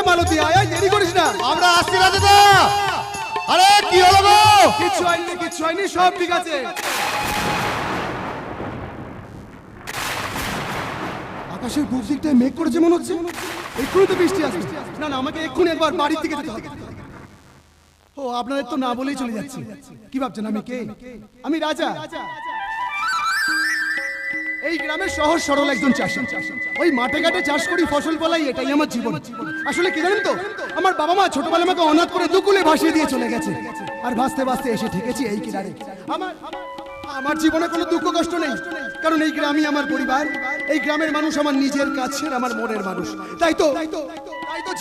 মালতী আয় দেরি করিস না। আমরা আসছি না দাদা। আরে কি হলো গো? কিছু হয়নি সব ঠিক আছে। আকাশের পূব দিকটায় মেঘ করেছে মনে হচ্ছে, এক্ষুনি তো বৃষ্টি আসবে। না না, আমাকে এক্ষুনি একবার বাড়ির দিকে যেতে হবে। ও আপনাদের তো না বলেই চলে যাচ্ছি। কি ভাবছেন আমি কে? আমি রাজা। এই গ্রামের সহজ সরল একজন চাষি। ওই মাঠে ঘাটে চাষ করি, ফসল ফলাই, এটাই আমার জীবন। আসলে কি জানেন তো, আমার বাবা মা ছোটবেলা আমাকে অনাথ করে দুকুলে ভাসিয়ে দিয়ে চলে গেছে, আর ভাসতে ভাসতে এসে ঠেকেছি এই কিনারে। আমার জীবনে কোনো দুঃখ কষ্ট নেই, কারণ এই গ্রামই আমার পরিবার। এই গ্রামের মানুষ আমার নিজের কাছের, আমার মনের মানুষ। তাই তো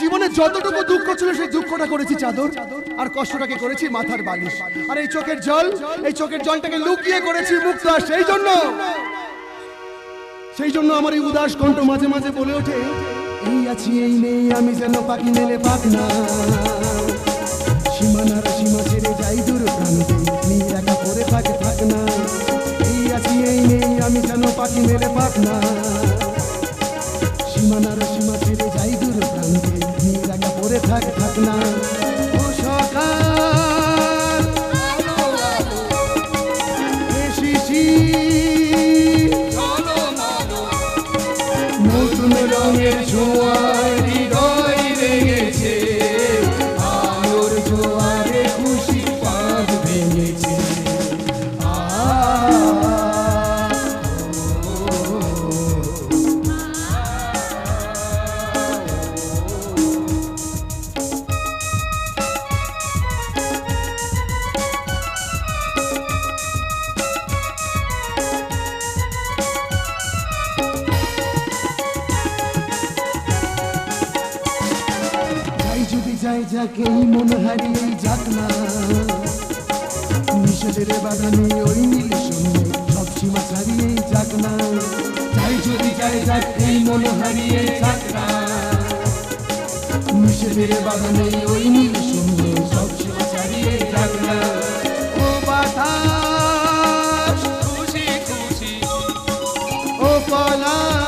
জীবনে যতটুকু দুঃখ ছিল সেই দুঃখটা করেছি চাদর, আর কষ্টটাকে করেছি মাথার বালিশ। আর এই চোখের জলটাকে লুকিয়ে করেছি মুক্তা। সেই জন্য আমার এই উদাস কণ্ঠ মাঝে মাঝে বলে ওঠে, এই আছি এই নেই, আমি যেন পাখি মেলে পাক না। সীমানার সীমা ছেড়ে যাই দূর প্রান্তে, নীর একা পড়ে থাক না। এই আছি এই নেই, আমি যেন পাখি মেলে পাক না। সীমানার সীমা ছেড়ে যাই দূর প্রান্তে, নীর একা পড়ে থাক না। ও সকাল এসেছি, নতুন রঙের ছোঁয়ায় হৃদয় রেগেছে, আলোর জোয়ারে খুশি পাঁচ ভেঙেছে। যাই যাকে মন হারিয়ে যাক না, নিষেধের বাধা নেই ওই নীল সঙ্গে, সব সীমা ছাড়িয়ে যাক না। যাই যদি যাক এই মন হারিয়ে যাক না, নিষেধের বাধা নেই ওই নীল সঙ্গে, সব সীমা ছাড়িয়ে যাক না। ও বাতাস খুশি খুশি, ও পলাশ